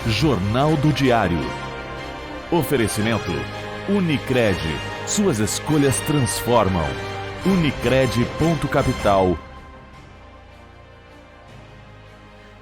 Jornal do Diário. Oferecimento Unicred. Suas escolhas transformam. Unicred.capital.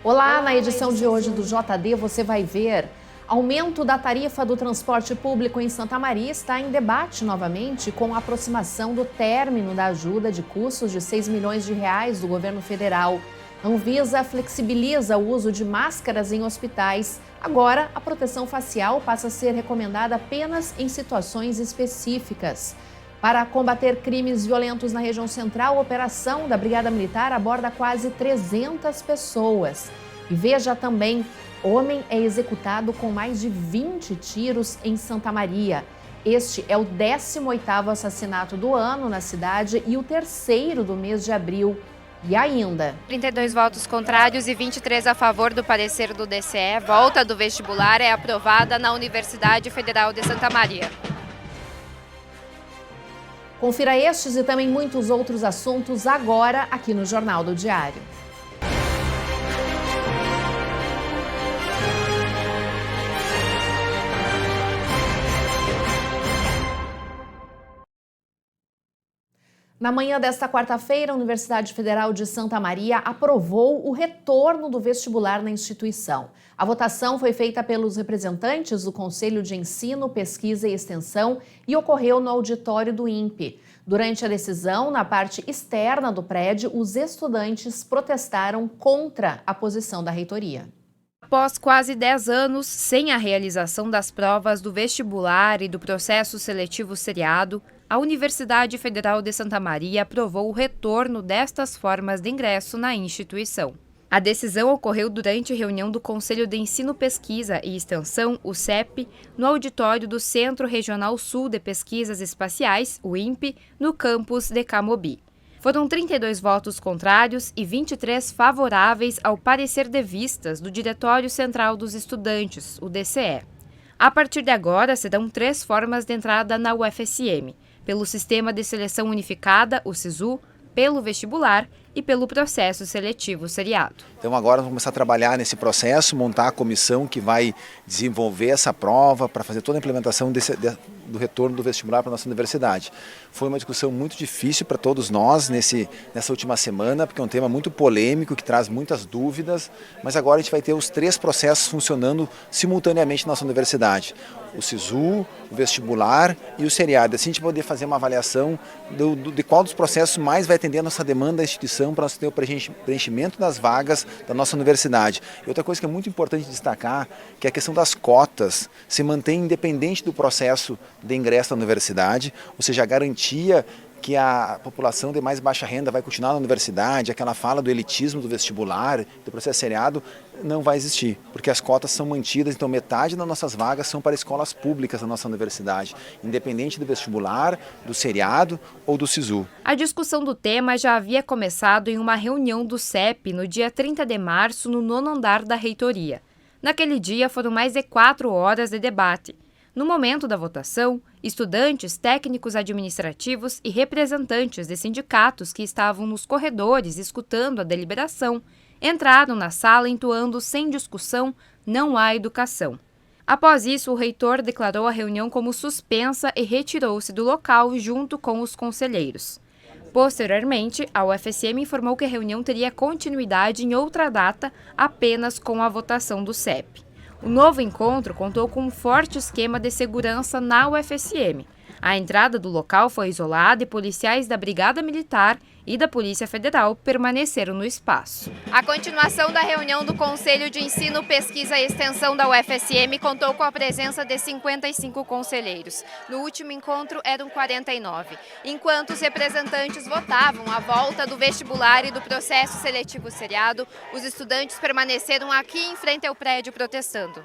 Olá, na edição de hoje do JD você vai ver: aumento da tarifa do transporte público em Santa Maria está em debate novamente com a aproximação do término da ajuda de custos de 6 milhões de reais do governo federal. Anvisa flexibiliza o uso de máscaras em hospitais. Agora, a proteção facial passa a ser recomendada apenas em situações específicas. Para combater crimes violentos na região central, a operação da Brigada Militar aborda quase 300 pessoas. E veja também: homem é executado com mais de 20 tiros em Santa Maria. Este é o 18º assassinato do ano na cidade e o terceiro do mês de abril. E ainda, 32 votos contrários e 23 a favor do parecer do DCE. Volta do vestibular é aprovada na Universidade Federal de Santa Maria. Confira estes e também muitos outros assuntos agora aqui no Jornal do Diário. Na manhã desta quarta-feira, a Universidade Federal de Santa Maria aprovou o retorno do vestibular na instituição. A votação foi feita pelos representantes do Conselho de Ensino, Pesquisa e Extensão e ocorreu no auditório do INPE. Durante a decisão, na parte externa do prédio, os estudantes protestaram contra a posição da reitoria. Após quase 10 anos sem a realização das provas do vestibular e do processo seletivo seriado, a Universidade Federal de Santa Maria aprovou o retorno destas formas de ingresso na instituição. A decisão ocorreu durante reunião do Conselho de Ensino, Pesquisa e Extensão, o CEP, no auditório do Centro Regional Sul de Pesquisas Espaciais, o INPE, no campus de Camobi. Foram 32 votos contrários e 23 favoráveis ao parecer de vistas do Diretório Central dos Estudantes, o DCE. A partir de agora, serão 3 formas de entrada na UFSM: pelo Sistema de Seleção Unificada, o SISU, pelo vestibular e pelo processo seletivo seriado. Então agora vamos começar a trabalhar nesse processo, montar a comissão que vai desenvolver essa prova para fazer toda a implementação do retorno do vestibular para a nossa universidade. Foi uma discussão muito difícil para todos nós nessa última semana, porque é um tema muito polêmico, que traz muitas dúvidas, mas agora a gente vai ter os 3 processos funcionando simultaneamente na nossa universidade: o SISU, o vestibular e o seriado. Assim a gente poder fazer uma avaliação de qual dos processos mais vai atender a nossa demanda da instituição para nós ter o preenchimento das vagas da nossa universidade. E outra coisa que é muito importante destacar, que é a questão das cotas se mantém independente do processo de ingresso na universidade, ou seja, a garantia que a população de mais baixa renda vai continuar na universidade, aquela fala do elitismo do vestibular, do processo seriado, não vai existir, porque as cotas são mantidas, então metade das nossas vagas são para escolas públicas da nossa universidade, independente do vestibular, do seriado ou do SISU. A discussão do tema já havia começado em uma reunião do CEP no dia 30 de março, no 9º andar da reitoria. Naquele dia foram mais de 4 horas de debate. No momento da votação, estudantes, técnicos administrativos e representantes de sindicatos que estavam nos corredores escutando a deliberação entraram na sala entoando sem discussão: não há educação. Após isso, o reitor declarou a reunião como suspensa e retirou-se do local junto com os conselheiros. Posteriormente, a UFSM informou que a reunião teria continuidade em outra data, apenas com a votação do CEP. O novo encontro contou com um forte esquema de segurança na UFSM. A entrada do local foi isolada e policiais da Brigada Militar e da Polícia Federal permaneceram no espaço. A continuação da reunião do Conselho de Ensino, Pesquisa e Extensão da UFSM contou com a presença de 55 conselheiros. No último encontro eram 49. Enquanto os representantes votavam a volta do vestibular e do processo seletivo seriado, os estudantes permaneceram aqui em frente ao prédio protestando.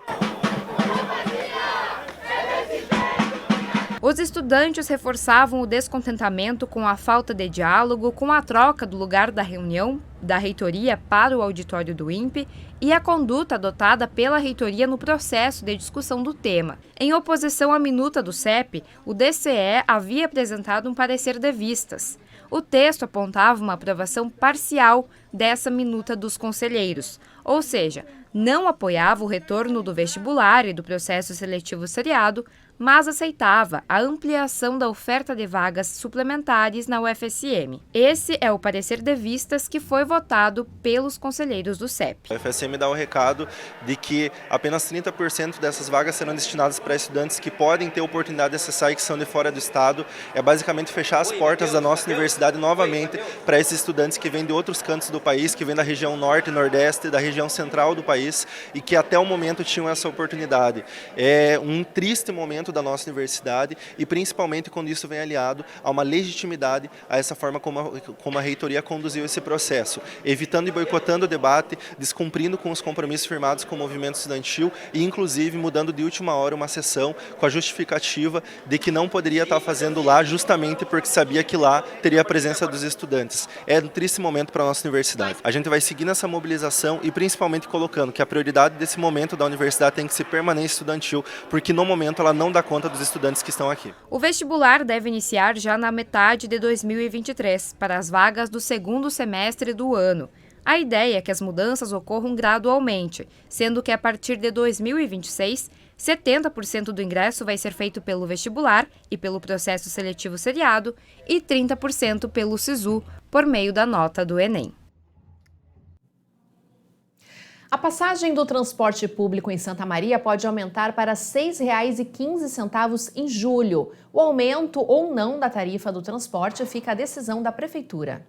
Os estudantes reforçavam o descontentamento com a falta de diálogo, com a troca do lugar da reunião da reitoria para o auditório do INPE e a conduta adotada pela reitoria no processo de discussão do tema. Em oposição à minuta do CEP, o DCE havia apresentado um parecer de vistas. O texto apontava uma aprovação parcial dessa minuta dos conselheiros, ou seja, não apoiava o retorno do vestibular e do processo seletivo seriado, mas aceitava a ampliação da oferta de vagas suplementares na UFSM. Esse é o parecer de vistas que foi votado pelos conselheiros do CEP. A UFSM dá o recado de que apenas 30% dessas vagas serão destinadas para estudantes que podem ter oportunidade de acessar e que são de fora do estado. É basicamente fechar as portas da nossa universidade novamente para esses estudantes que vêm de outros cantos do país, que vêm da região norte e nordeste, da região central do país e que até o momento tinham essa oportunidade. É um triste momento da nossa universidade e principalmente quando isso vem aliado a uma legitimidade a essa forma como a reitoria conduziu esse processo, evitando e boicotando o debate, descumprindo com os compromissos firmados com o movimento estudantil e inclusive mudando de última hora uma sessão com a justificativa de que não poderia estar fazendo lá justamente porque sabia que lá teria a presença dos estudantes. É um triste momento para a nossa universidade. A gente vai seguir nessa mobilização e principalmente colocando que a prioridade desse momento da universidade tem que ser permanência estudantil, porque no momento ela não dá conta dos estudantes que estão aqui. O vestibular deve iniciar já na metade de 2023, para as vagas do segundo semestre do ano. A ideia é que as mudanças ocorram gradualmente, sendo que a partir de 2026, 70% do ingresso vai ser feito pelo vestibular e pelo processo seletivo seriado e 30% pelo SISU, por meio da nota do Enem. A passagem do transporte público em Santa Maria pode aumentar para R$ 6,15 em julho. O aumento ou não da tarifa do transporte fica à decisão da Prefeitura.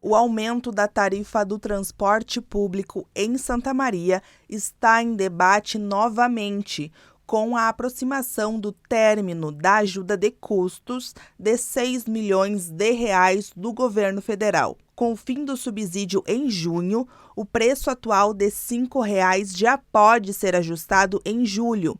O aumento da tarifa do transporte público em Santa Maria está em debate novamente, com a aproximação do término da ajuda de custos de R$ 6 milhões do governo federal. Com o fim do subsídio em junho, o preço atual de R$ 5,00 já pode ser ajustado em julho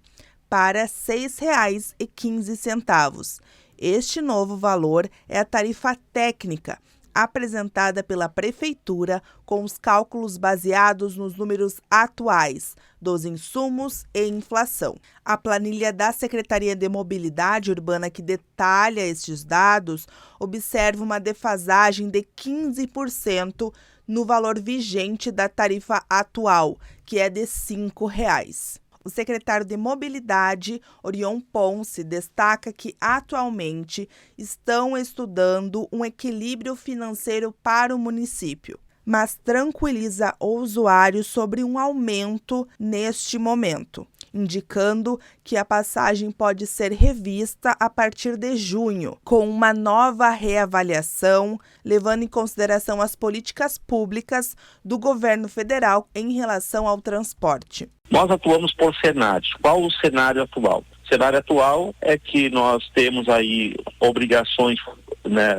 para R$ 6,15. Este novo valor é a tarifa técnica, apresentada pela Prefeitura com os cálculos baseados nos números atuais dos insumos e inflação. A planilha da Secretaria de Mobilidade Urbana, que detalha estes dados, observa uma defasagem de 15% no valor vigente da tarifa atual, que é de R$ 5,00. O secretário de Mobilidade, Orion Ponce, destaca que atualmente estão estudando um equilíbrio financeiro para o município, mas tranquiliza o usuário sobre um aumento neste momento, indicando que a passagem pode ser revista a partir de junho, com uma nova reavaliação, levando em consideração as políticas públicas do governo federal em relação ao transporte. Nós atuamos por cenários. Qual o cenário atual? O cenário atual é que nós temos aí obrigações, né,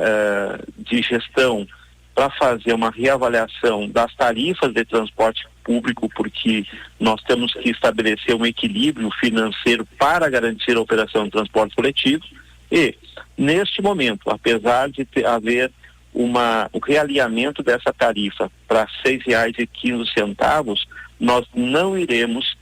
de gestão para fazer uma reavaliação das tarifas de transporte público, porque nós temos que estabelecer um equilíbrio financeiro para garantir a operação do transporte coletivo. E, neste momento, apesar de haver o realinhamento dessa tarifa para R$ 6,15, nós não iremos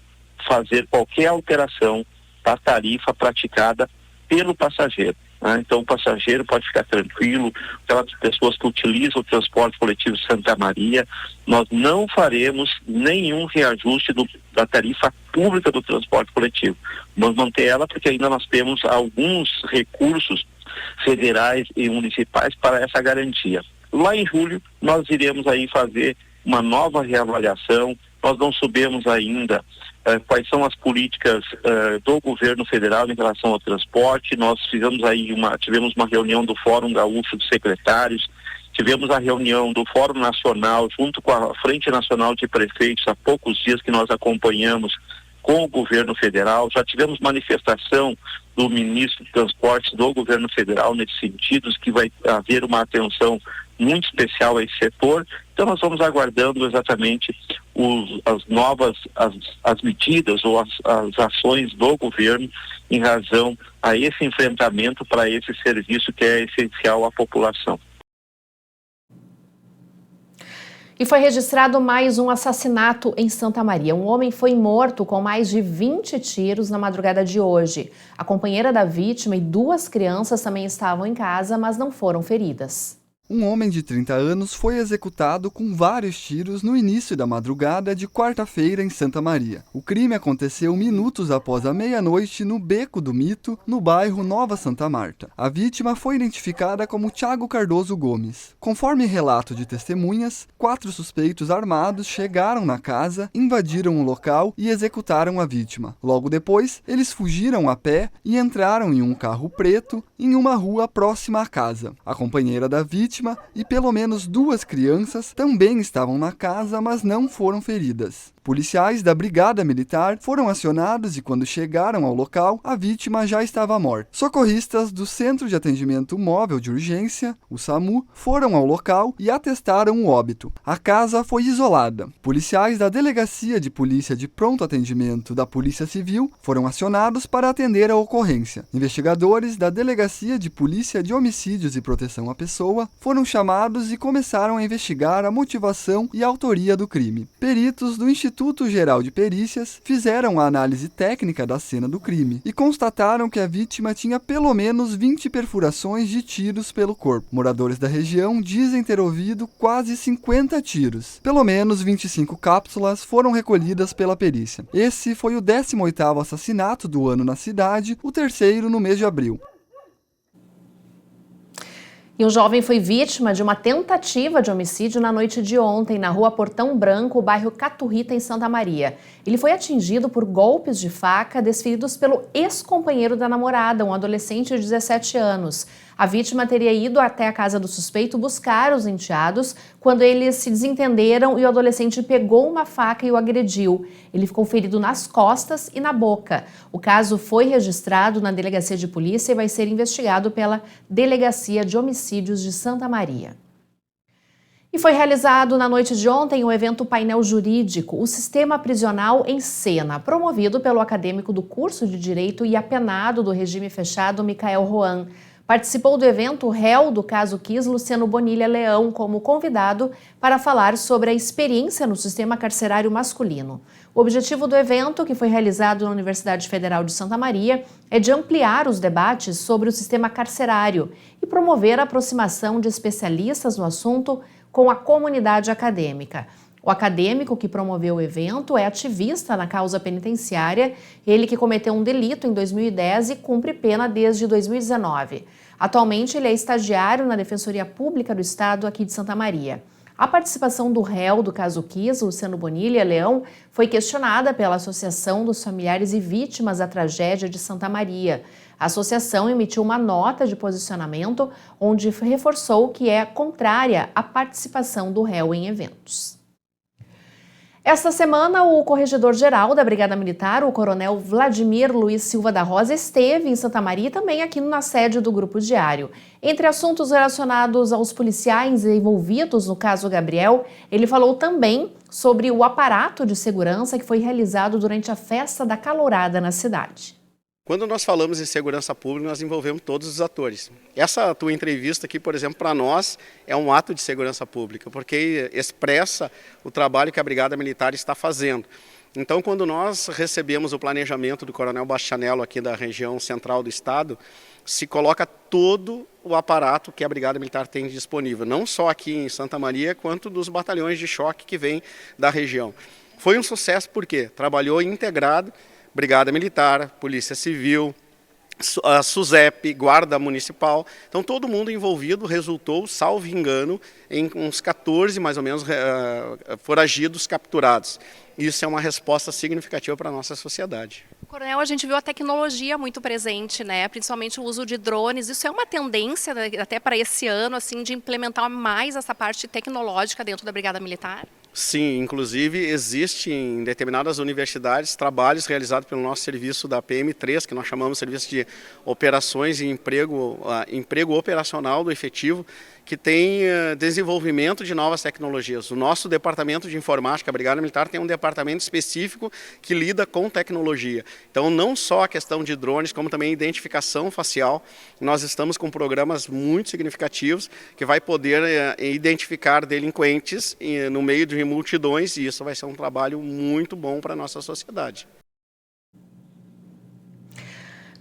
fazer qualquer alteração da tarifa praticada pelo passageiro. Então o passageiro pode ficar tranquilo, aquelas pessoas que utilizam o transporte coletivo de Santa Maria, nós não faremos nenhum reajuste da tarifa pública do transporte coletivo. Vamos manter ela porque ainda nós temos alguns recursos federais e municipais para essa garantia. Lá em julho nós iremos aí fazer uma nova reavaliação. Nós não sabemos ainda quais são as políticas do governo federal em relação ao transporte. Nós tivemos uma reunião do Fórum Gaúcho dos Secretários, tivemos a reunião do Fórum Nacional junto com a Frente Nacional de Prefeitos há poucos dias que nós acompanhamos com o governo federal. Já tivemos manifestação do ministro de Transportes do governo federal nesse sentido, que vai haver uma atenção muito especial a esse setor. Então nós vamos aguardando exatamente as medidas ou as ações do governo em razão a esse enfrentamento para esse serviço que é essencial à população. E foi registrado mais um assassinato em Santa Maria. Um homem foi morto com mais de 20 tiros na madrugada de hoje. A companheira da vítima e 2 crianças também estavam em casa, mas não foram feridas. Um homem de 30 anos foi executado com vários tiros no início da madrugada de quarta-feira em Santa Maria. O crime aconteceu minutos após a meia-noite no Beco do Mito, no bairro Nova Santa Marta. A vítima foi identificada como Thiago Cardoso Gomes. Conforme relato de testemunhas, 4 suspeitos armados chegaram na casa, invadiram o local e executaram a vítima. Logo depois, eles fugiram a pé e entraram em um carro preto em uma rua próxima à casa. A companheira da vítima e pelo menos 2 crianças também estavam na casa, mas não foram feridas. Policiais da Brigada Militar foram acionados e quando chegaram ao local, a vítima já estava morta. Socorristas do Centro de Atendimento Móvel de Urgência, o SAMU, foram ao local e atestaram o óbito. A casa foi isolada. Policiais da Delegacia de Polícia de Pronto Atendimento da Polícia Civil foram acionados para atender a ocorrência. Investigadores da Delegacia de Polícia de Homicídios e Proteção à Pessoa foram chamados e começaram a investigar a motivação e a autoria do crime. Peritos do Instituto Geral de Perícias fizeram a análise técnica da cena do crime e constataram que a vítima tinha pelo menos 20 perfurações de tiros pelo corpo. Moradores da região dizem ter ouvido quase 50 tiros. Pelo menos 25 cápsulas foram recolhidas pela perícia. Esse foi o 18º assassinato do ano na cidade, o 3º no mês de abril. E um jovem foi vítima de uma tentativa de homicídio na noite de ontem, na rua Portão Branco, bairro Caturrita, em Santa Maria. Ele foi atingido por golpes de faca desferidos pelo ex-companheiro da namorada, um adolescente de 17 anos. A vítima teria ido até a casa do suspeito buscar os enteados quando eles se desentenderam e o adolescente pegou uma faca e o agrediu. Ele ficou ferido nas costas e na boca. O caso foi registrado na Delegacia de Polícia e vai ser investigado pela Delegacia de Homicídios de Santa Maria. E foi realizado na noite de ontem o evento Painel Jurídico, o Sistema Prisional em Cena, promovido pelo acadêmico do curso de Direito e apenado do regime fechado, Micael Roan. Participou do evento o réu do caso Kiss, Luciano Bonilha Leão, como convidado para falar sobre a experiência no sistema carcerário masculino. O objetivo do evento, que foi realizado na Universidade Federal de Santa Maria, é de ampliar os debates sobre o sistema carcerário e promover a aproximação de especialistas no assunto com a comunidade acadêmica. O acadêmico que promoveu o evento é ativista na causa penitenciária, ele que cometeu um delito em 2010 e cumpre pena desde 2019. Atualmente, ele é estagiário na Defensoria Pública do Estado aqui de Santa Maria. A participação do réu do caso Kiss, Luciano Bonilha Leão, foi questionada pela Associação dos Familiares e Vítimas da Tragédia de Santa Maria. A associação emitiu uma nota de posicionamento onde reforçou que é contrária à participação do réu em eventos. Esta semana, o corregedor-geral da Brigada Militar, o coronel Vladimir Luiz Silva da Rosa, esteve em Santa Maria e também aqui na sede do Grupo Diário. Entre assuntos relacionados aos policiais envolvidos no caso Gabriel, ele falou também sobre o aparato de segurança que foi realizado durante a festa da Calourada na cidade. Quando nós falamos em segurança pública, nós envolvemos todos os atores. Essa tua entrevista aqui, por exemplo, para nós é um ato de segurança pública, porque expressa o trabalho que a Brigada Militar está fazendo. Então, quando nós recebemos o planejamento do Coronel Bastianello aqui da região central do estado, se coloca todo o aparato que a Brigada Militar tem disponível, não só aqui em Santa Maria, quanto dos batalhões de choque que vêm da região. Foi um sucesso porque trabalhou integrado, Brigada Militar, Polícia Civil, a SUSEP, Guarda Municipal. Então todo mundo envolvido resultou, salvo engano, em uns 14 mais ou menos foragidos capturados. Isso é uma resposta significativa para a nossa sociedade. Coronel, a gente viu a tecnologia muito presente, né? Principalmente o uso de drones. Isso é uma tendência, né, até para esse ano, assim, de implementar mais essa parte tecnológica dentro da Brigada Militar? Sim, inclusive existe em determinadas universidades trabalhos realizados pelo nosso serviço da PM3, que nós chamamos de serviço de operações e emprego operacional do efetivo, que tem desenvolvimento de novas tecnologias. O nosso departamento de informática, a Brigada Militar, tem um departamento específico que lida com tecnologia. Então, não só a questão de drones, como também identificação facial. Nós estamos com programas muito significativos que vai poder identificar delinquentes no meio de multidões, e isso vai ser um trabalho muito bom para a nossa sociedade.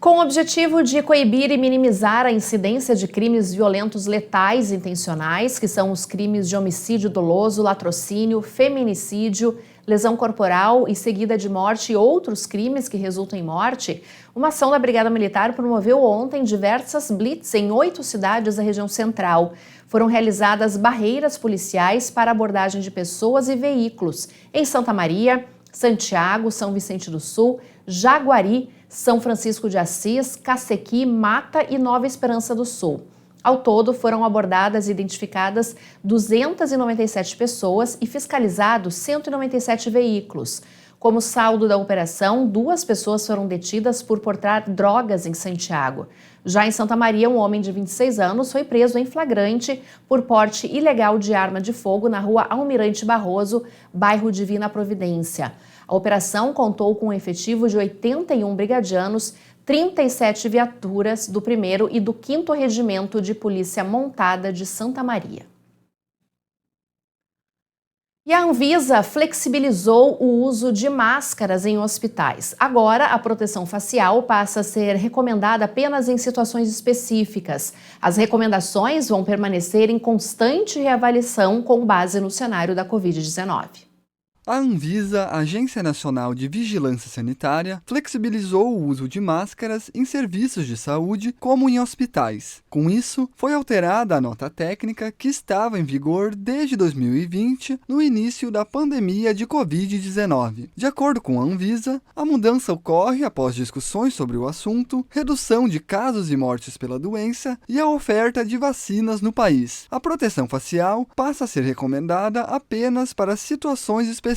Com o objetivo de coibir e minimizar a incidência de crimes violentos letais intencionais, que são os crimes de homicídio doloso, latrocínio, feminicídio, lesão corporal e seguida de morte e outros crimes que resultam em morte, uma ação da Brigada Militar promoveu ontem diversas blitz em 8 cidades da região central. Foram realizadas barreiras policiais para abordagem de pessoas e veículos em Santa Maria, Santiago, São Vicente do Sul, Jaguari, São Francisco de Assis, Cacequi, Mata e Nova Esperança do Sul. Ao todo, foram abordadas e identificadas 297 pessoas e fiscalizados 197 veículos. Como saldo da operação, 2 pessoas foram detidas por portar drogas em Santiago. Já em Santa Maria, um homem de 26 anos foi preso em flagrante por porte ilegal de arma de fogo na rua Almirante Barroso, bairro Divina Providência. A operação contou com um efetivo de 81 brigadianos, 37 viaturas do 1º e do 5º Regimento de Polícia Montada de Santa Maria. E a Anvisa flexibilizou o uso de máscaras em hospitais. Agora, a proteção facial passa a ser recomendada apenas em situações específicas. As recomendações vão permanecer em constante reavaliação com base no cenário da Covid-19. A Anvisa, Agência Nacional de Vigilância Sanitária, flexibilizou o uso de máscaras em serviços de saúde, como em hospitais. Com isso, foi alterada a nota técnica que estava em vigor desde 2020, no início da pandemia de Covid-19. De acordo com a Anvisa, a mudança ocorre após discussões sobre o assunto, redução de casos e mortes pela doença e a oferta de vacinas no país. A proteção facial passa a ser recomendada apenas para situações específicas.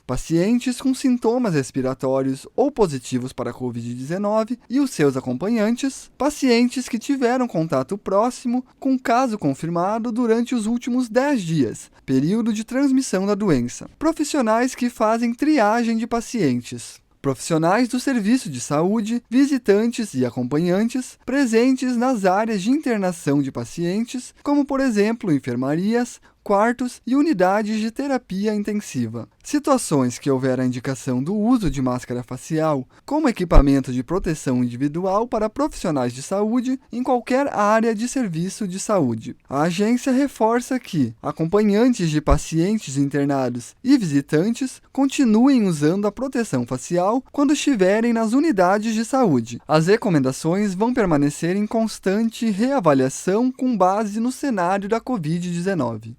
Pacientes com sintomas respiratórios ou positivos para a Covid-19 e os seus acompanhantes, pacientes que tiveram contato próximo com caso confirmado durante os últimos 10 dias, período de transmissão da doença, profissionais que fazem triagem de pacientes, profissionais do serviço de saúde, visitantes e acompanhantes presentes nas áreas de internação de pacientes, como por exemplo enfermarias, quartos e unidades de terapia intensiva. Situações que houver a indicação do uso de máscara facial como equipamento de proteção individual para profissionais de saúde em qualquer área de serviço de saúde. A agência reforça que acompanhantes de pacientes internados e visitantes continuem usando a proteção facial quando estiverem nas unidades de saúde. As recomendações vão permanecer em constante reavaliação com base no cenário da Covid-19.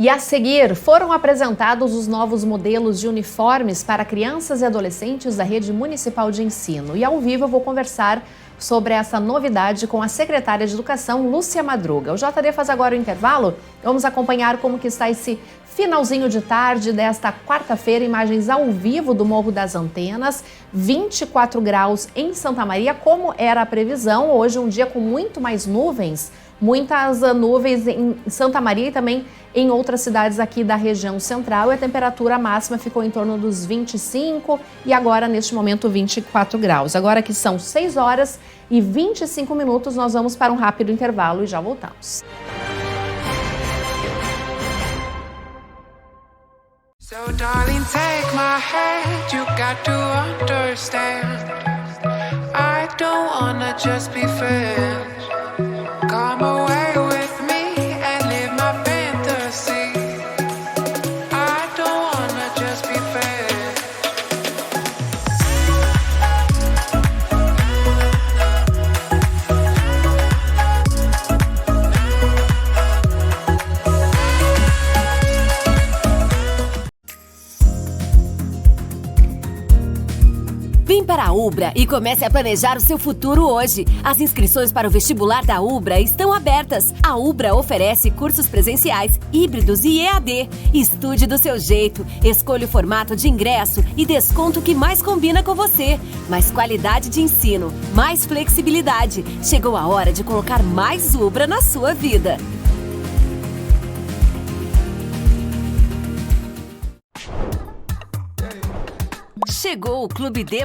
E a seguir, foram apresentados os novos modelos de uniformes para crianças e adolescentes da Rede Municipal de Ensino. E ao vivo eu vou conversar sobre essa novidade com a secretária de Educação, Lúcia Madruga. O JD faz agora o intervalo. Vamos acompanhar como que está esse finalzinho de tarde desta quarta-feira, imagens ao vivo do Morro das Antenas, 24 graus em Santa Maria, como era a previsão. Hoje um dia com muito mais nuvens, muitas nuvens em Santa Maria e também em outras cidades aqui da região central. E a temperatura máxima ficou em torno dos 25 e agora neste momento 24 graus. Agora que são 6 horas e 25 minutos, nós vamos para um rápido intervalo e já voltamos. So darling, take my hand, you got to understand, I don't wanna just be friends. Come away with me and live my fantasy, I don't wanna just be friends. Vem para a Ubra e comece a planejar o seu futuro hoje. As inscrições para o vestibular da Ubra estão abertas. A Ubra oferece cursos presenciais, híbridos e EAD. Estude do seu jeito, escolha o formato de ingresso e desconto que mais combina com você. Mais qualidade de ensino, mais flexibilidade. Chegou a hora de colocar mais Ubra na sua vida. Chegou o Clube D+,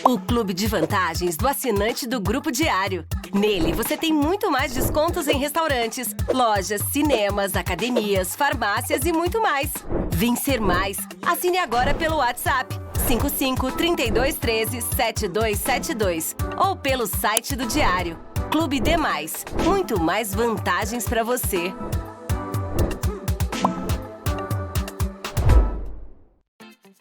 o clube de vantagens do assinante do Grupo Diário. Nele, você tem muito mais descontos em restaurantes, lojas, cinemas, academias, farmácias e muito mais. Vem ser mais. Assine agora pelo WhatsApp 55-3213-7272 ou pelo site do Diário. Clube Demais. Muito mais vantagens para você.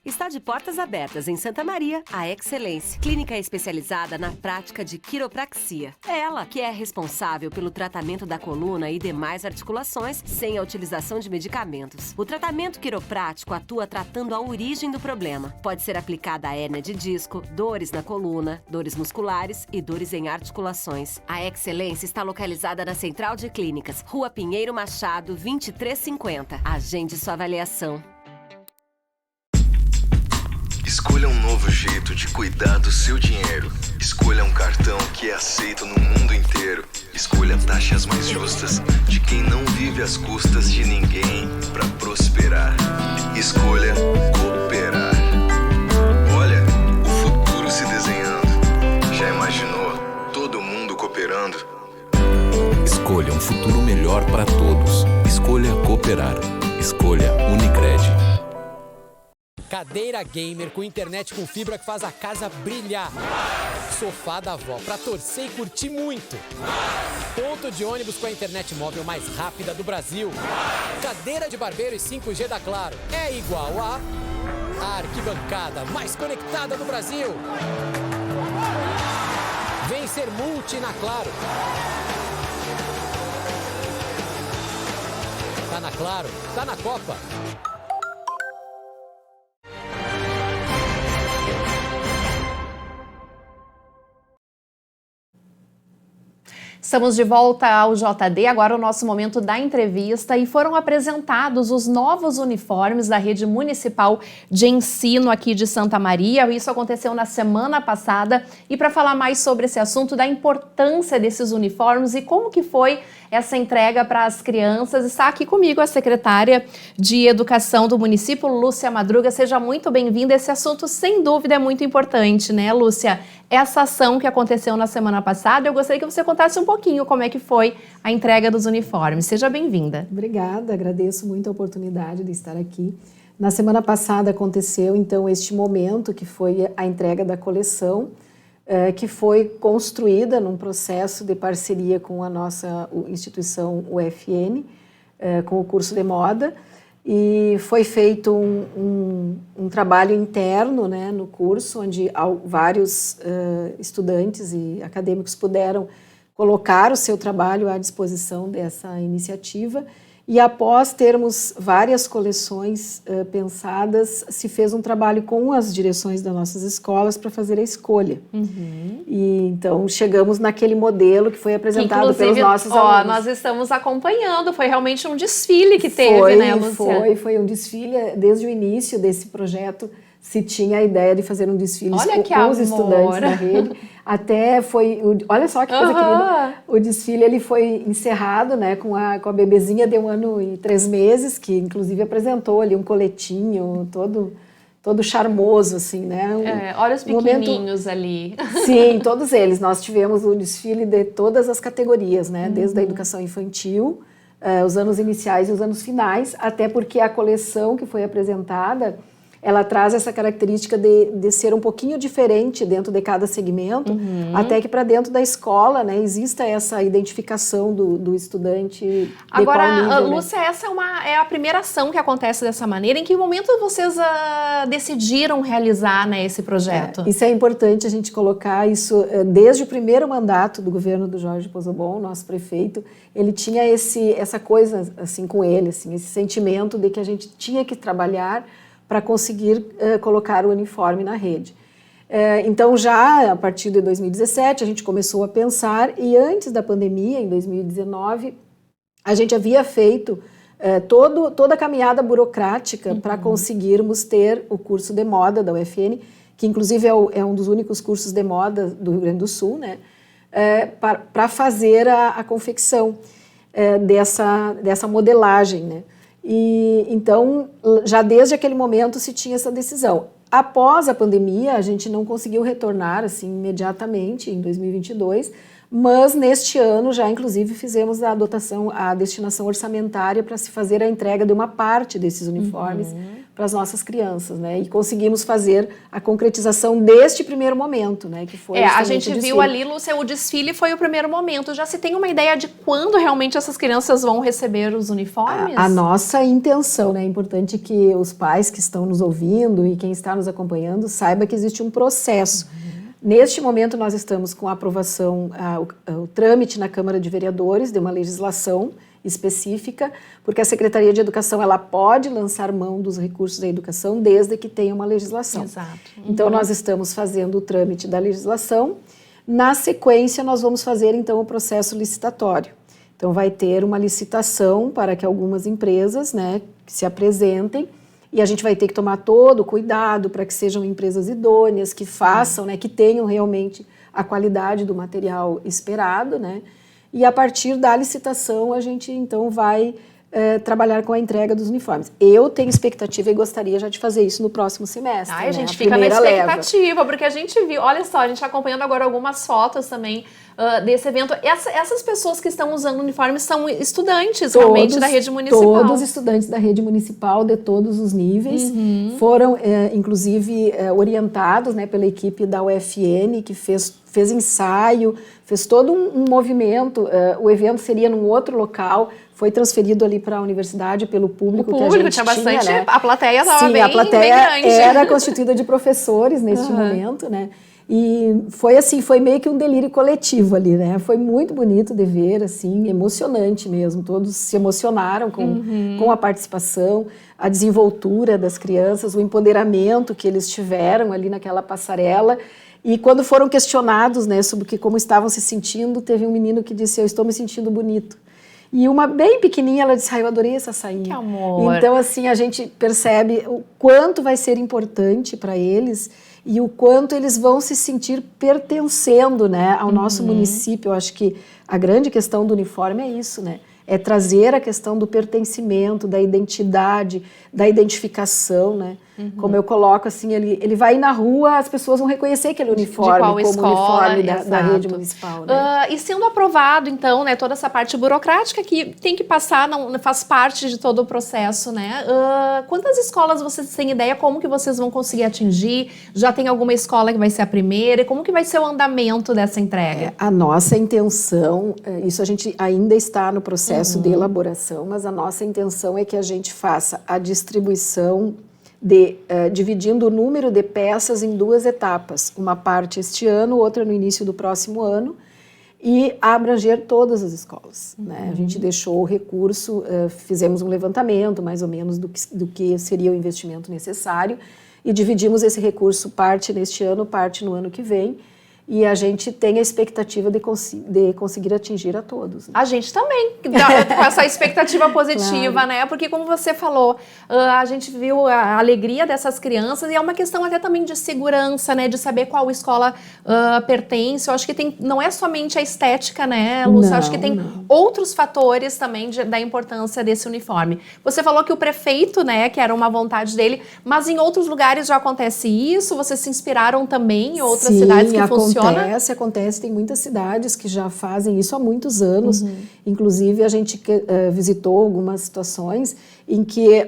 Está de portas abertas em Santa Maria, a Excelência, clínica especializada na prática de quiropraxia. É ela que é responsável pelo tratamento da coluna e demais articulações sem a utilização de medicamentos. O tratamento quiroprático atua tratando a origem do problema. Pode ser aplicada a hérnia de disco, dores na coluna, dores musculares e dores em articulações. A Excelência está localizada na Central de Clínicas, Rua Pinheiro Machado, 2350. Agende sua avaliação. Escolha um novo jeito de cuidar do seu dinheiro. Escolha um cartão que é aceito no mundo inteiro. Escolha taxas mais justas de quem não vive às custas de ninguém para prosperar. Escolha cooperar. Olha, o futuro se desenhando. Já imaginou todo mundo cooperando? Escolha um futuro melhor para todos. Escolha cooperar. Escolha Unicred. Cadeira gamer com internet com fibra que faz a casa brilhar. Sofá da avó pra torcer e curtir muito. Ponto de ônibus com a internet móvel mais rápida do Brasil. Cadeira de barbeiro e 5G da Claro. É igual a arquibancada mais conectada do Brasil. Vem ser multi na Claro. Tá na Claro, tá na Copa. Estamos de volta ao JD, agora o nosso momento da entrevista, e foram apresentados os novos uniformes da rede municipal de ensino aqui de Santa Maria. Isso aconteceu na semana passada, e para falar mais sobre esse assunto, da importância desses uniformes e como que foi essa entrega para as crianças, está aqui comigo a secretária de Educação do município, Lúcia Madruga. Seja muito bem-vinda. Esse assunto, sem dúvida, é muito importante, né, Lúcia? Essa ação que aconteceu na semana passada, eu gostaria que você contasse um pouquinho como é que foi a entrega dos uniformes. Seja bem-vinda. Obrigada, agradeço muito a oportunidade de estar aqui. Na semana passada aconteceu, então, este momento que foi a entrega da coleção, que foi construída num processo de parceria com a nossa instituição UFN, com o curso de moda, e foi feito um trabalho interno, né, no curso, onde vários estudantes e acadêmicos puderam colocar o seu trabalho à disposição dessa iniciativa. E após termos várias coleções pensadas, se fez um trabalho com as direções das nossas escolas para fazer a escolha. Uhum. E então chegamos naquele modelo que foi apresentado pelos nossos alunos. Nós estamos acompanhando, foi realmente um desfile que teve, né, Lúcia? Foi um desfile, desde o início desse projeto se tinha a ideia de fazer um desfile com os estudantes da rede. Até foi, olha só que coisa querida, o desfile ele foi encerrado, né, com a bebezinha de 1 ano e 3 meses, que inclusive apresentou ali um coletinho todo charmoso, assim, né? Olha os pequenininhos ali. Sim, todos eles. Nós tivemos o desfile de todas as categorias, né, desde a educação infantil, os anos iniciais e os anos finais, até porque a coleção que foi apresentada, ela traz essa característica de ser um pouquinho diferente dentro de cada segmento, até que para dentro da escola, né, exista essa identificação do estudante. Agora, nível, Lúcia, né? essa é a primeira ação que acontece dessa maneira. Em que momento vocês decidiram realizar, né, esse projeto? Isso é importante a gente colocar isso desde o primeiro mandato do governo do Jorge Pozobon, nosso prefeito. Ele tinha essa coisa assim com ele, assim, esse sentimento de que a gente tinha que trabalhar para conseguir colocar o uniforme na rede. Então, já a partir de 2017, a gente começou a pensar, e antes da pandemia, em 2019, a gente havia feito toda a caminhada burocrática para conseguirmos ter o curso de moda da UFN, que inclusive é um dos únicos cursos de moda do Rio Grande do Sul, né, para fazer a confecção dessa modelagem, né. E então, já desde aquele momento se tinha essa decisão. Após a pandemia, a gente não conseguiu retornar assim imediatamente em 2022, mas neste ano já inclusive fizemos a destinação orçamentária para se fazer a entrega de uma parte desses uniformes para as nossas crianças, né? E conseguimos fazer a concretização deste primeiro momento, né? Que foi a gente viu ali, Lúcia, o desfile foi o primeiro momento. Já se tem uma ideia de quando realmente essas crianças vão receber os uniformes? A nossa intenção, né? É importante que os pais que estão nos ouvindo e quem está nos acompanhando saiba que existe um processo. Neste momento nós estamos com a aprovação, o trâmite na Câmara de Vereadores de uma legislação específica, porque a Secretaria de Educação ela pode lançar mão dos recursos da educação desde que tenha uma legislação. Exato. Então nós estamos fazendo o trâmite da legislação. Na sequência nós vamos fazer então o processo licitatório. Então vai ter uma licitação para que algumas empresas, né, se apresentem, e a gente vai ter que tomar todo o cuidado para que sejam empresas idôneas, que façam, né, que tenham realmente a qualidade do material esperado, né? E a partir da licitação a gente então vai trabalhar com a entrega dos uniformes. Eu tenho expectativa e gostaria já de fazer isso no próximo semestre. A gente fica na expectativa, porque a gente viu, olha só, a gente está acompanhando agora algumas fotos também desse evento. Essas pessoas que estão usando uniformes são estudantes realmente da rede municipal. Todos estudantes da rede municipal de todos os níveis. Foram, inclusive, orientados, né, pela equipe da UFN, que fez ensaio, fez todo um movimento. O evento seria num outro local, foi transferido ali para a universidade pelo público que a gente tinha bastante, tinha, né? A plateia estava bem, a plateia bem grande. Era constituída de professores neste momento, né? E foi assim, foi meio que um delírio coletivo ali, né? Foi muito bonito de ver, assim, emocionante mesmo. Todos se emocionaram com a participação, a desenvoltura das crianças, o empoderamento que eles tiveram ali naquela passarela. E quando foram questionados, né, sobre como estavam se sentindo, teve um menino que disse: eu estou me sentindo bonito. E uma bem pequenininha, ela disse: eu adorei essa sainha. Que amor! Então, assim, a gente percebe o quanto vai ser importante para eles e o quanto eles vão se sentir pertencendo, né, ao nosso município. Eu acho que a grande questão do uniforme é isso, né? É trazer a questão do pertencimento, da identidade, da identificação, né? Como eu coloco, assim, ele vai na rua, as pessoas vão reconhecer aquele uniforme como uniforme da rede municipal, né? E sendo aprovado, então, né, toda essa parte burocrática que tem que passar, não faz parte de todo o processo, né? Quantas escolas vocês têm ideia como que vocês vão conseguir atingir? Já tem alguma escola que vai ser a primeira? E como que vai ser o andamento dessa entrega? A nossa intenção, isso a gente ainda está no processo de elaboração, mas a nossa intenção é que a gente faça a distribuição dividindo o número de peças em 2 etapas, uma parte este ano, outra no início do próximo ano, e abranger todas as escolas, né? A gente deixou o recurso, fizemos um levantamento mais ou menos do que seria o investimento necessário e dividimos esse recurso, parte neste ano, parte no ano que vem. E a gente tem a expectativa de conseguir atingir a todos. A gente também, com essa expectativa positiva, claro, né? Porque, como você falou, a gente viu a alegria dessas crianças e é uma questão até também de segurança, né? De saber qual escola pertence. Eu acho que não é somente a estética, né, Lúcia? Eu acho que tem outros fatores também da importância desse uniforme. Você falou que o prefeito, né, que era uma vontade dele, mas em outros lugares já acontece isso? Vocês se inspiraram também em outras cidades que funcionam? Acontece, tem muitas cidades que já fazem isso há muitos anos. Inclusive, a gente visitou algumas situações em que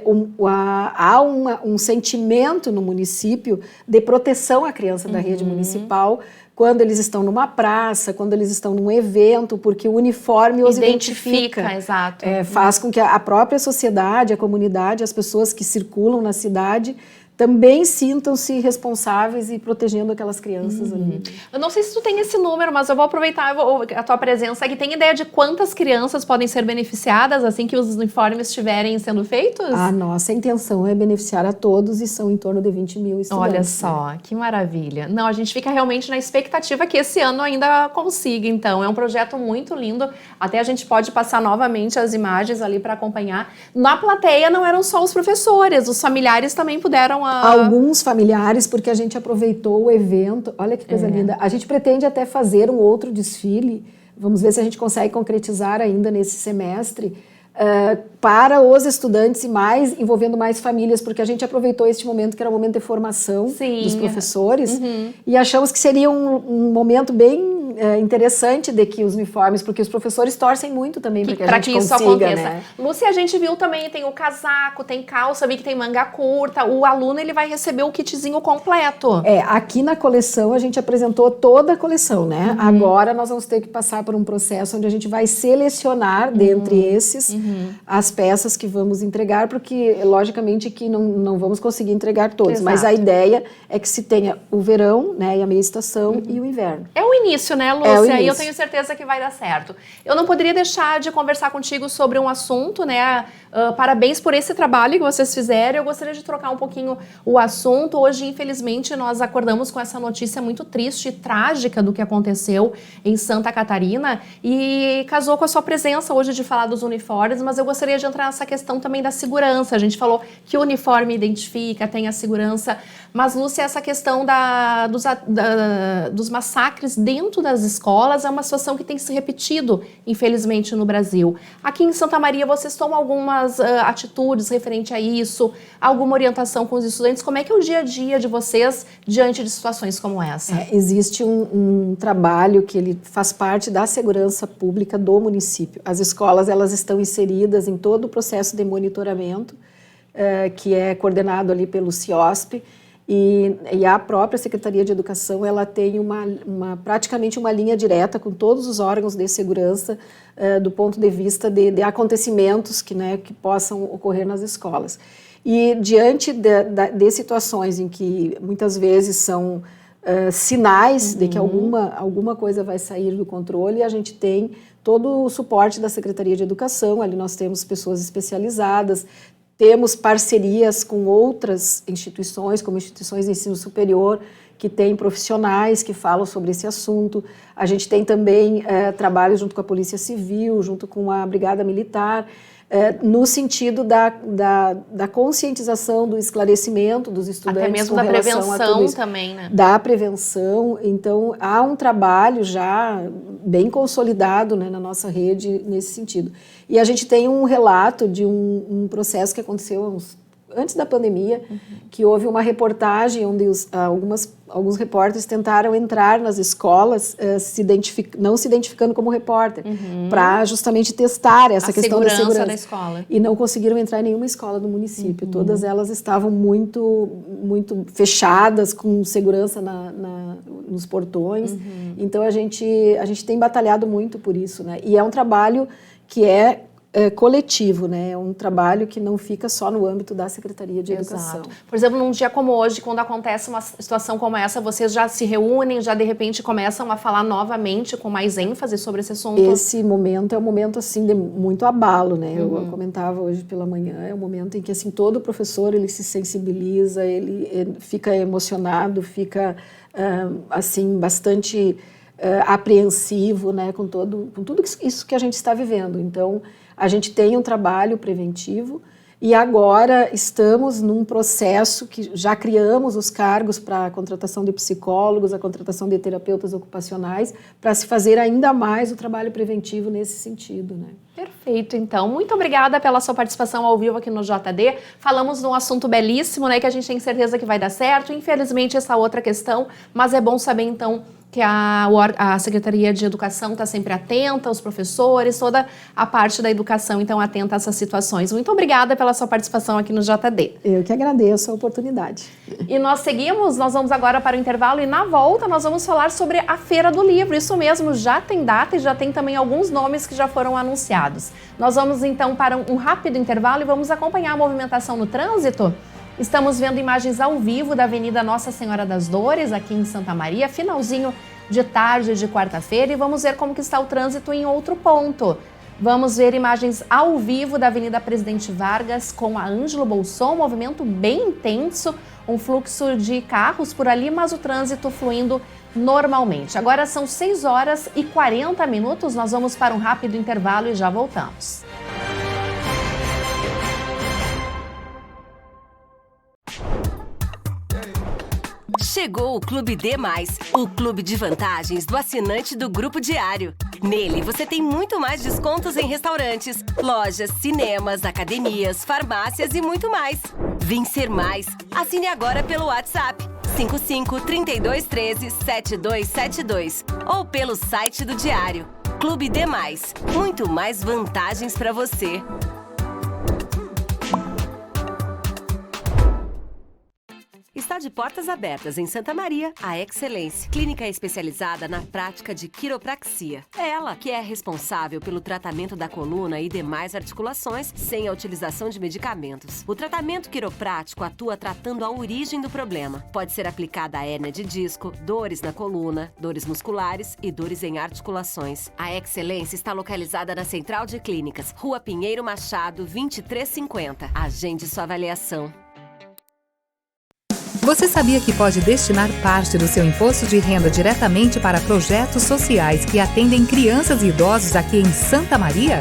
há um sentimento no município de proteção à criança da rede municipal quando eles estão numa praça, quando eles estão num evento, porque o uniforme os identifica. Exato. Faz com que a própria sociedade, a comunidade, as pessoas que circulam na cidade também sintam-se responsáveis e protegendo aquelas crianças ali. Eu não sei se tu tem esse número, mas eu vou aproveitar a tua presença aqui. Tem ideia de quantas crianças podem ser beneficiadas assim que os uniformes estiverem sendo feitos? A nossa intenção é beneficiar a todos e são em torno de 20 mil estudantes. Olha só, né? Que maravilha. Não, a gente fica realmente na expectativa que esse ano ainda consiga, então. É um projeto muito lindo. Até a gente pode passar novamente as imagens ali para acompanhar. Na plateia não eram só os professores, os familiares também puderam alguns familiares, porque a gente aproveitou o evento. Olha que coisa linda. A gente pretende até fazer um outro desfile. Vamos ver se a gente consegue concretizar ainda nesse semestre para os estudantes e envolvendo mais famílias, porque a gente aproveitou este momento que era um momento de formação dos professores e achamos que seria um momento bem interessante de que os uniformes, porque os professores torcem muito também para que a gente isso consiga, aconteça. né? Lúcia, a gente viu também, tem o casaco, tem calça, vi que tem manga curta, o aluno ele vai receber o kitzinho completo. Aqui na coleção a gente apresentou toda a coleção, né? Agora nós vamos ter que passar por um processo onde a gente vai selecionar dentre esses as peças que vamos entregar, porque logicamente que não vamos conseguir entregar todos, mas a ideia é que se tenha o verão, né, e a meia estação e o inverno. É o início, né, Lúcia? E eu tenho certeza que vai dar certo. Eu não poderia deixar de conversar contigo sobre um assunto, né? Parabéns por esse trabalho que vocês fizeram. Eu gostaria de trocar um pouquinho o assunto. Hoje, infelizmente, nós acordamos com essa notícia muito triste e trágica do que aconteceu em Santa Catarina e casou com a sua presença hoje de falar dos uniformes, mas eu gostaria de entrar nessa questão também da segurança. A gente falou que o uniforme identifica, tem a segurança, mas, Lúcia, essa questão dos massacres dentro das escolas é uma situação que tem se repetido, infelizmente, no Brasil. Aqui em Santa Maria, vocês tomam algumas atitudes referente a isso, alguma orientação com os estudantes? Como é que é o dia a dia de vocês diante de situações como essa? Existe um trabalho que ele faz parte da segurança pública do município. As escolas, elas estão inseridas em todo o processo de monitoramento, que é coordenado ali pelo CIOSP, e a própria Secretaria de Educação, ela tem praticamente uma linha direta com todos os órgãos de segurança do ponto de vista de acontecimentos que possam ocorrer nas escolas. E diante de situações em que muitas vezes são sinais de que alguma coisa vai sair do controle, a gente tem todo o suporte da Secretaria de Educação, ali nós temos pessoas especializadas, temos parcerias com outras instituições, como instituições de ensino superior, que têm profissionais que falam sobre esse assunto. A gente tem também trabalho junto com a Polícia Civil, junto com a Brigada Militar, no sentido da conscientização, do esclarecimento dos estudantes. Até mesmo da prevenção também, né? Da prevenção. Então, há um trabalho já bem consolidado, né, na nossa rede nesse sentido. E a gente tem um relato de um processo que aconteceu antes da pandemia, que houve uma reportagem onde alguns repórteres tentaram entrar nas escolas não se identificando como repórter, para justamente testar essa questão da segurança da escola. E não conseguiram entrar em nenhuma escola do município. Todas elas estavam muito, muito fechadas, com segurança nos portões. Então a gente tem batalhado muito por isso, né? E é um trabalho que é coletivo, né? É um trabalho que não fica só no âmbito da Secretaria de Educação. Por exemplo, num dia como hoje, quando acontece uma situação como essa, vocês já se reúnem, já de repente começam a falar novamente com mais ênfase sobre esse assunto? Esse momento é um momento assim de muito abalo, né? Eu comentava hoje pela manhã, é um momento em que assim todo professor ele se sensibiliza, ele fica emocionado, fica assim bastante apreensivo, né? Com tudo isso que a gente está vivendo. Então a gente tem um trabalho preventivo e agora estamos num processo que já criamos os cargos para a contratação de psicólogos, a contratação de terapeutas ocupacionais, para se fazer ainda mais o trabalho preventivo nesse sentido, né? Perfeito, então. Muito obrigada pela sua participação ao vivo aqui no JD. Falamos de um assunto belíssimo, né, que a gente tem certeza que vai dar certo. Infelizmente, essa outra questão, mas é bom saber, então, que a Secretaria de Educação está sempre atenta, os professores, toda a parte da educação, então, atenta a essas situações. Muito obrigada pela sua participação aqui no JD. Eu que agradeço a oportunidade. E nós vamos agora para o intervalo e na volta nós vamos falar sobre a Feira do Livro. Isso mesmo, já tem data e já tem também alguns nomes que já foram anunciados. Nós vamos então para um rápido intervalo e vamos acompanhar a movimentação no trânsito. Estamos vendo imagens ao vivo da Avenida Nossa Senhora das Dores, aqui em Santa Maria, finalzinho de tarde de quarta-feira, e vamos ver como que está o trânsito em outro ponto. Vamos ver imagens ao vivo da Avenida Presidente Vargas com a Ângelo Bolson, movimento bem intenso, um fluxo de carros por ali, mas o trânsito fluindo normalmente. Agora são 6h40, nós vamos para um rápido intervalo e já voltamos. Chegou o Clube D+, o clube de vantagens do assinante do Grupo Diário. Nele, você tem muito mais descontos em restaurantes, lojas, cinemas, academias, farmácias e muito mais. Vem ser mais. Assine agora pelo WhatsApp 3213-7272 ou pelo site do Diário. Clube Demais. Muito mais vantagens para você. Está de portas abertas em Santa Maria, a Excelência, clínica especializada na prática de quiropraxia. É ela que é responsável pelo tratamento da coluna e demais articulações sem a utilização de medicamentos. O tratamento quiroprático atua tratando a origem do problema. Pode ser aplicada a hérnia de disco, dores na coluna, dores musculares e dores em articulações. A Excelência está localizada na Central de Clínicas, Rua Pinheiro Machado, 2350. Agende sua avaliação. Você sabia que pode destinar parte do seu imposto de renda diretamente para projetos sociais que atendem crianças e idosos aqui em Santa Maria?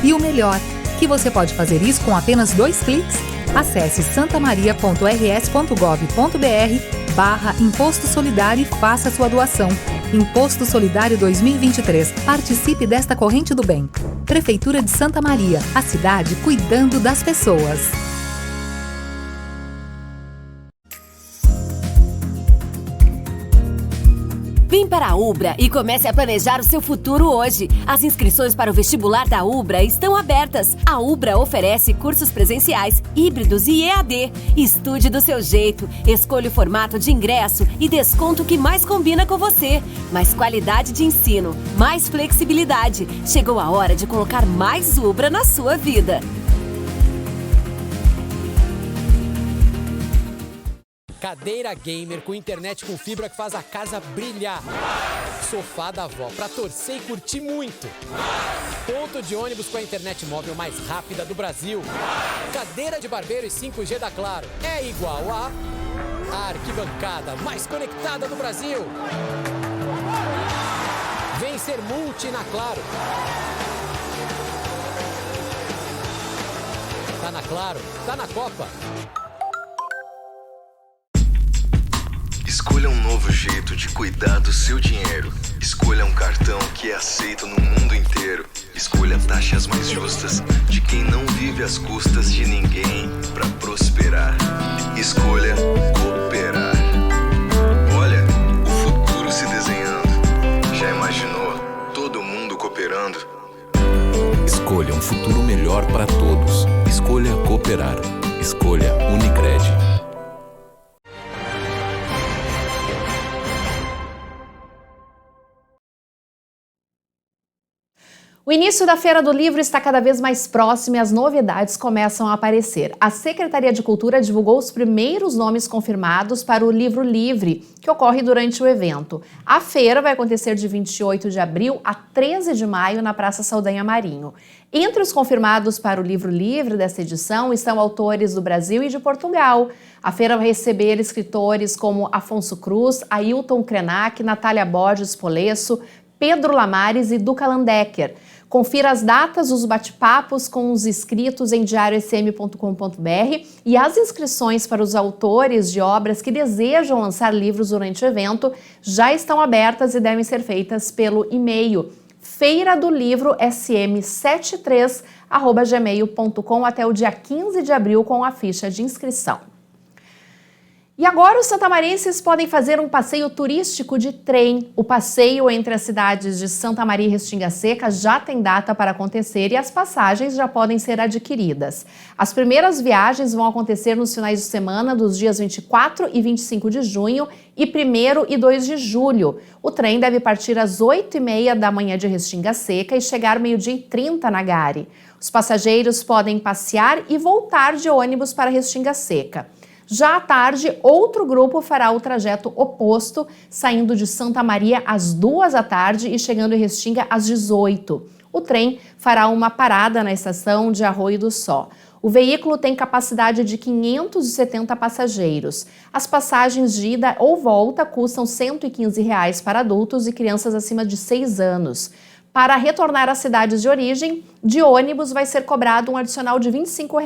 E o melhor, que você pode fazer isso com apenas 2 cliques? Acesse santamaria.rs.gov.br/Imposto Solidário e faça sua doação. Imposto Solidário 2023. Participe desta corrente do bem. Prefeitura de Santa Maria, a cidade cuidando das pessoas. Vem para a Ubra e comece a planejar o seu futuro hoje. As inscrições para o vestibular da Ubra estão abertas. A Ubra oferece cursos presenciais, híbridos e EAD. Estude do seu jeito, escolha o formato de ingresso e desconto que mais combina com você. Mais qualidade de ensino, mais flexibilidade. Chegou a hora de colocar mais Ubra na sua vida. Cadeira gamer com internet com fibra que faz a casa brilhar. Sofá da avó pra torcer e curtir muito. Ponto de ônibus com a internet móvel mais rápida do Brasil. Cadeira de barbeiro e 5G da Claro é igual a arquibancada mais conectada do Brasil. Vem ser multi na Claro. Tá na Claro, tá na Copa. Escolha um novo jeito de cuidar do seu dinheiro. Escolha um cartão que é aceito no mundo inteiro. Escolha taxas mais justas de quem não vive às custas de ninguém para prosperar. Escolha cooperar. Olha, o futuro se desenhando. Já imaginou todo mundo cooperando? Escolha um futuro melhor para todos. Escolha cooperar. Escolha Unicred. O início da Feira do Livro está cada vez mais próximo e as novidades começam a aparecer. A Secretaria de Cultura divulgou os primeiros nomes confirmados para o Livro Livre, que ocorre durante o evento. A feira vai acontecer de 28 de abril a 13 de maio na Praça Saldanha Marinho. Entre os confirmados para o Livro Livre desta edição estão autores do Brasil e de Portugal. A feira vai receber escritores como Afonso Cruz, Ailton Krenak, Natália Borges Polesso, Pedro Lamares e Duca Landecker. Confira as datas dos bate-papos com os inscritos em diariosm.com.br e as inscrições para os autores de obras que desejam lançar livros durante o evento já estão abertas e devem ser feitas pelo e-mail feiradolivro.sm73@gmail.com até o dia 15 de abril com a ficha de inscrição. E agora os santamarenses podem fazer um passeio turístico de trem. O passeio entre as cidades de Santa Maria e Restinga Seca já tem data para acontecer e as passagens já podem ser adquiridas. As primeiras viagens vão acontecer nos finais de semana dos dias 24 e 25 de junho e 1º e 2 de julho. O trem deve partir às 8h30 da manhã de Restinga Seca e chegar 12h30 na Gare. Os passageiros podem passear e voltar de ônibus para Restinga Seca. Já à tarde, outro grupo fará o trajeto oposto, saindo de Santa Maria às 14h e chegando em Restinga às 18h. O trem fará uma parada na estação de Arroio do Só. O veículo tem capacidade de 570 passageiros. As passagens de ida ou volta custam R$ 115 para adultos e crianças acima de 6 anos. Para retornar às cidades de origem, de ônibus vai ser cobrado um adicional de R$ 25.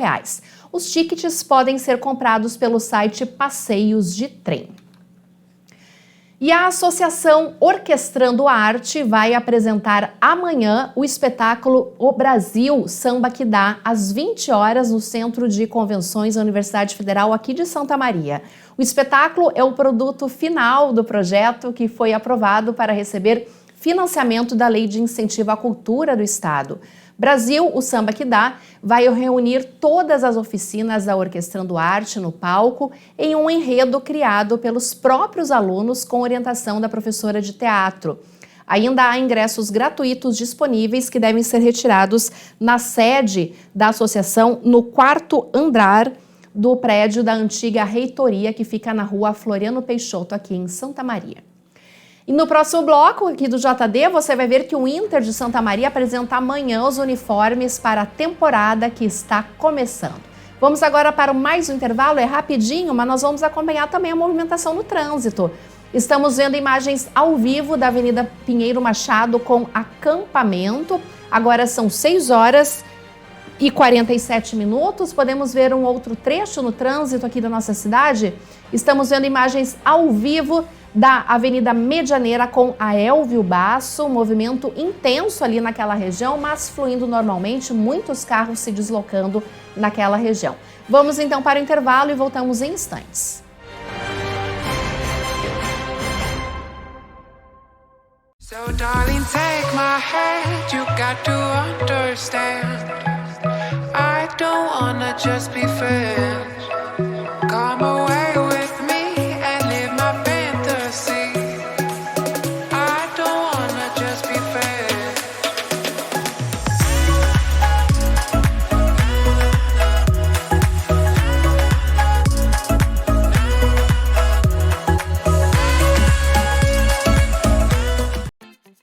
Os tickets podem ser comprados pelo site Passeios de Trem. E a Associação Orquestrando Arte vai apresentar amanhã o espetáculo O Brasil, Samba que Dá, às 20 horas no Centro de Convenções da Universidade Federal aqui de Santa Maria. O espetáculo é o produto final do projeto que foi aprovado para receber financiamento da Lei de Incentivo à Cultura do Estado. Brasil, o Samba que Dá, vai reunir todas as oficinas da Orquestrando Arte no palco em um enredo criado pelos próprios alunos com orientação da professora de teatro. Ainda há ingressos gratuitos disponíveis que devem ser retirados na sede da associação no 4º andar do prédio da antiga reitoria que fica na rua Floriano Peixoto, aqui em Santa Maria. E no próximo bloco aqui do JD, você vai ver que o Inter de Santa Maria apresenta amanhã os uniformes para a temporada que está começando. Vamos agora para mais um intervalo, é rapidinho, mas nós vamos acompanhar também a movimentação no trânsito. Estamos vendo imagens ao vivo da Avenida Pinheiro Machado com acampamento. Agora são 6h47. Podemos ver um outro trecho no trânsito aqui da nossa cidade. Estamos vendo imagens ao vivo da Avenida Medianeira com a Elvio Basso, movimento intenso ali naquela região, mas fluindo normalmente, muitos carros se deslocando naquela região. Vamos então para o intervalo e voltamos em instantes. So darling, take my hand, you got to understand. I don't wanna just be friends. Come away with me and live my fantasy. I don't wanna just be friends.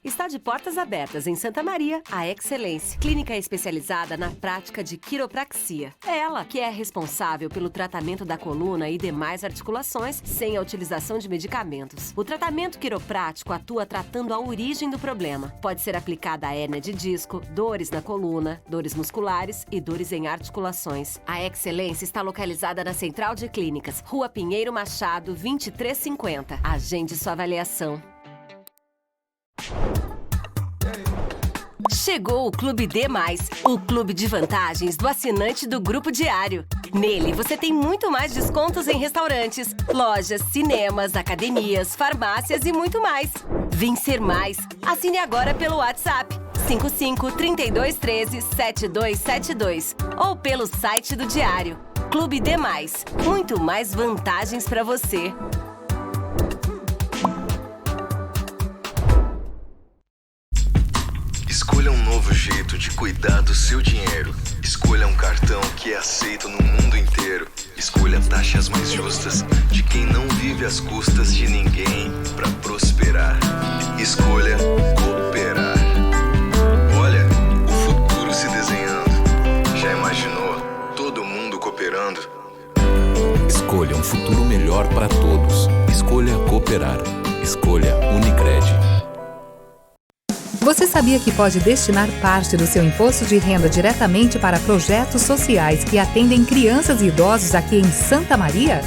Está de portas abertas em Santa Maria, a Excelência, clínica especializada na prática de quiropraxia. É ela que é responsável pelo tratamento da coluna e demais articulações sem a utilização de medicamentos. O tratamento quiroprático atua tratando a origem do problema. Pode ser aplicada a hérnia de disco, dores na coluna, dores musculares e dores em articulações. A Excelência está localizada na Central de Clínicas, Rua Pinheiro Machado, 2350. Agende sua avaliação. Chegou o Clube D+, o clube de vantagens do assinante do Grupo Diário. Nele, você tem muito mais descontos em restaurantes, lojas, cinemas, academias, farmácias e muito mais. Vem ser mais. Assine agora pelo WhatsApp 55-3213-7272 ou pelo site do Diário. Clube D+, muito mais vantagens para você. Escolha um novo jeito de cuidar do seu dinheiro. Escolha um cartão que é aceito no mundo inteiro. Escolha taxas mais justas de quem não vive às custas de ninguém para prosperar. Escolha cooperar. Olha, o futuro se desenhando. Já imaginou todo mundo cooperando? Escolha um futuro melhor para todos. Escolha cooperar. Escolha Unicred. Você sabia que pode destinar parte do seu imposto de renda diretamente para projetos sociais que atendem crianças e idosos aqui em Santa Maria?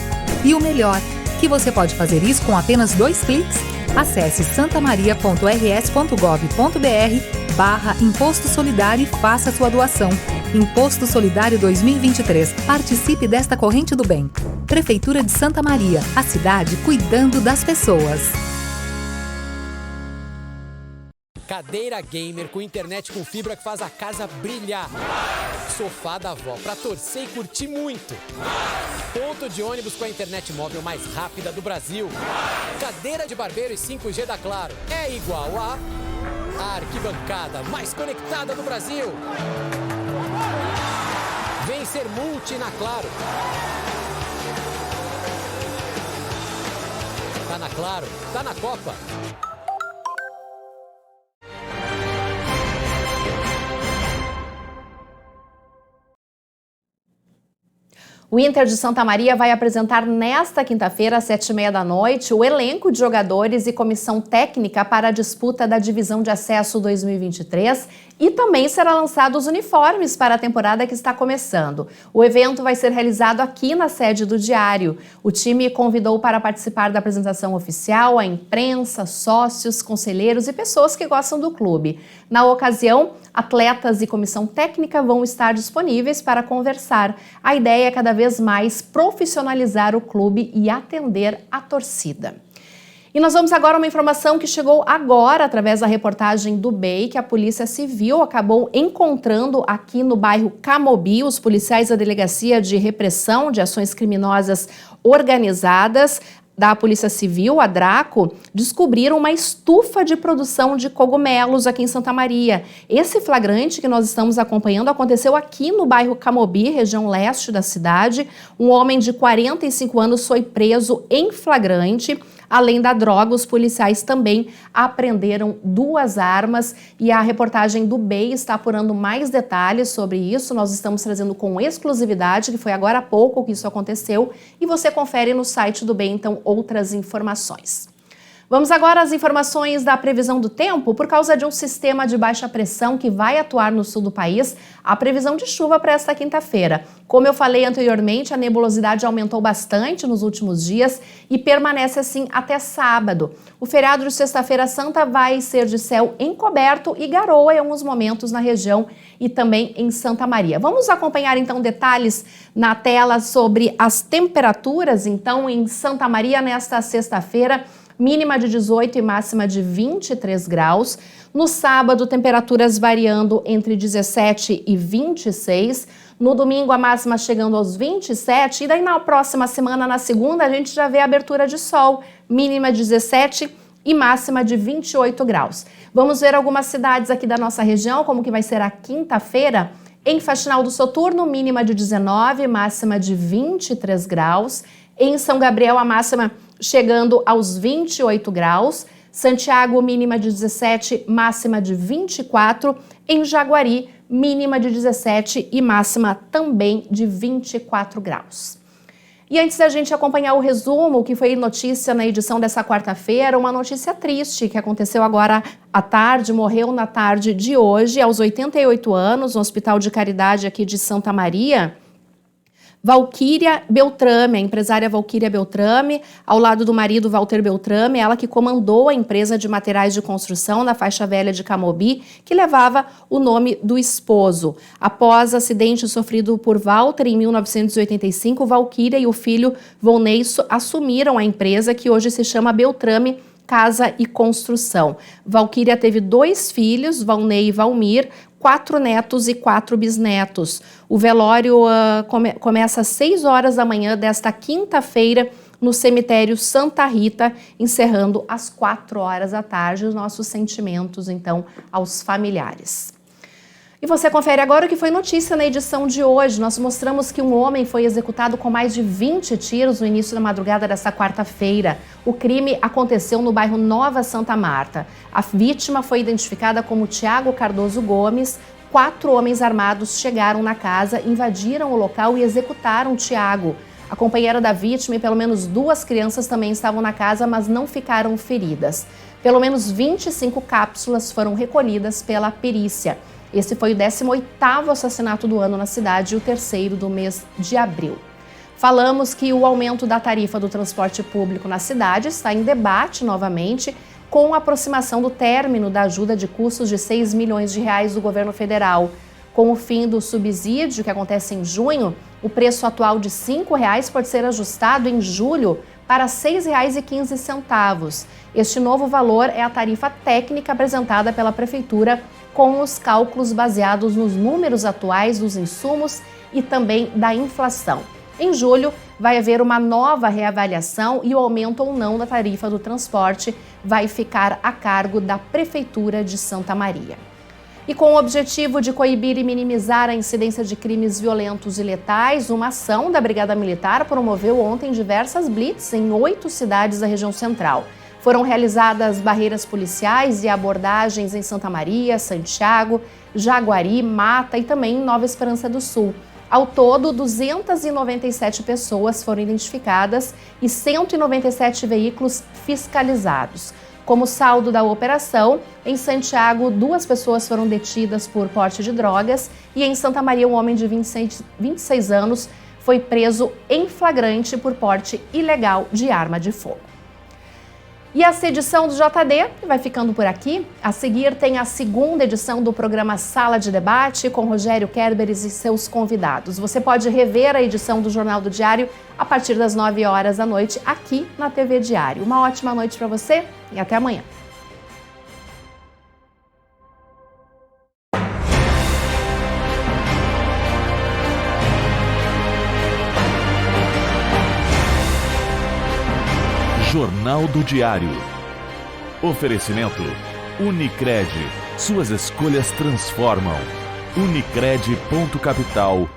E o melhor, que você pode fazer isso com apenas 2 cliques? Acesse santamaria.rs.gov.br/Imposto Solidário e faça sua doação. Imposto Solidário 2023. Participe desta corrente do bem. Prefeitura de Santa Maria, a cidade cuidando das pessoas. Cadeira gamer com internet com fibra que faz a casa brilhar. Sofá da avó pra torcer e curtir muito. Ponto de ônibus com a internet móvel mais rápida do Brasil. Cadeira de barbeiro e 5G da Claro. É igual a arquibancada mais conectada do Brasil. Vem ser multi na Claro. Tá na Claro, tá na Copa. O Inter de Santa Maria vai apresentar nesta quinta-feira, às 19h30, o elenco de jogadores e comissão técnica para a disputa da Divisão de Acesso 2023 e também será lançado os uniformes para a temporada que está começando. O evento vai ser realizado aqui na sede do Diário. O time convidou para participar da apresentação oficial a imprensa, sócios, conselheiros e pessoas que gostam do clube. Na ocasião, atletas e comissão técnica vão estar disponíveis para conversar. A ideia é cada vez mais profissionalizar o clube e atender a torcida. E nós vamos agora a uma informação que chegou agora através da reportagem do BEI, que a Polícia Civil acabou encontrando aqui no bairro Camobi. Os policiais da Delegacia de Repressão de Ações Criminosas Organizadas da Polícia Civil, a Draco, descobriram uma estufa de produção de cogumelos aqui em Santa Maria. Esse flagrante que nós estamos acompanhando aconteceu aqui no bairro Camobi, região leste da cidade. Um homem de 45 anos foi preso em flagrante. Além da droga, os policiais também apreenderam 2 armas e a reportagem do BEI está apurando mais detalhes sobre isso. Nós estamos trazendo com exclusividade, que foi agora há pouco que isso aconteceu, e você confere no site do BEI, então, outras informações. Vamos agora às informações da previsão do tempo. Por causa de um sistema de baixa pressão que vai atuar no sul do país, a previsão de chuva para esta quinta-feira. Como eu falei anteriormente, a nebulosidade aumentou bastante nos últimos dias e permanece assim até sábado. O feriado de Sexta-feira Santa vai ser de céu encoberto e garoa em alguns momentos na região e também em Santa Maria. Vamos acompanhar então detalhes na tela sobre as temperaturas, então, em Santa Maria nesta sexta-feira. Mínima de 18 e máxima de 23 graus. No sábado, temperaturas variando entre 17 e 26. No domingo, a máxima chegando aos 27. E daí, na próxima semana, na segunda, a gente já vê a abertura de sol. Mínima de 17 e máxima de 28 graus. Vamos ver algumas cidades aqui da nossa região, como que vai ser a quinta-feira. Em Faxinal do Soturno, mínima de 19, máxima de 23 graus. Em São Gabriel, a máxima chegando aos 28 graus. Santiago, mínima de 17, máxima de 24. Em Jaguari, mínima de 17 e máxima também de 24 graus. E antes da gente acompanhar o resumo, que foi notícia na edição dessa quarta-feira, uma notícia triste que aconteceu agora à tarde, morreu na tarde de hoje, aos 88 anos, no Hospital de Caridade aqui de Santa Maria, Valquíria Beltrame, a empresária Valquíria Beltrame, ao lado do marido Walter Beltrame, ela que comandou a empresa de materiais de construção na faixa velha de Camobi, que levava o nome do esposo. Após acidente sofrido por Walter em 1985, Valquíria e o filho Volney assumiram a empresa, que hoje se chama Beltrame Casa e Construção. Valquíria teve 2 filhos, Valney e Valmir, 4 netos e 4 bisnetos. O velório começa às 6 horas da manhã desta quinta-feira no cemitério Santa Rita, encerrando às 4 horas da tarde. Os nossos sentimentos, então, aos familiares. E você confere agora o que foi notícia na edição de hoje. Nós mostramos que um homem foi executado com mais de 20 tiros no início da madrugada desta quarta-feira. O crime aconteceu no bairro Nova Santa Marta. A vítima foi identificada como Tiago Cardoso Gomes. 4 homens armados chegaram na casa, invadiram o local e executaram Tiago. A companheira da vítima e pelo menos 2 crianças também estavam na casa, mas não ficaram feridas. Pelo menos 25 cápsulas foram recolhidas pela perícia. Esse foi o 18º assassinato do ano na cidade e o 3º do mês de abril. Falamos que o aumento da tarifa do transporte público na cidade está em debate novamente, com a aproximação do término da ajuda de custos de R$6 milhões do governo federal. Com o fim do subsídio, que acontece em junho, o preço atual de R$ 5,00 pode ser ajustado em julho para R$ 6,15. Este novo valor é a tarifa técnica apresentada pela Prefeitura, com os cálculos baseados nos números atuais dos insumos e também da inflação. Em julho, vai haver uma nova reavaliação e o aumento ou não da tarifa do transporte vai ficar a cargo da Prefeitura de Santa Maria. E com o objetivo de coibir e minimizar a incidência de crimes violentos e letais, uma ação da Brigada Militar promoveu ontem diversas blitz em 8 cidades da região central. Foram realizadas barreiras policiais e abordagens em Santa Maria, Santiago, Jaguari, Mata e também em Nova Esperança do Sul. Ao todo, 297 pessoas foram identificadas e 197 veículos fiscalizados. Como saldo da operação, em Santiago, 2 pessoas foram detidas por porte de drogas e em Santa Maria, um homem de 26 anos foi preso em flagrante por porte ilegal de arma de fogo. E essa edição do JD vai ficando por aqui. A seguir tem a segunda edição do programa Sala de Debate com Rogério Kerberes e seus convidados. Você pode rever a edição do Jornal do Diário a partir das 9 horas da noite aqui na TV Diário. Uma ótima noite para você e até amanhã. Jornal do Diário. Oferecimento Unicred. Suas escolhas transformam. Unicred.capital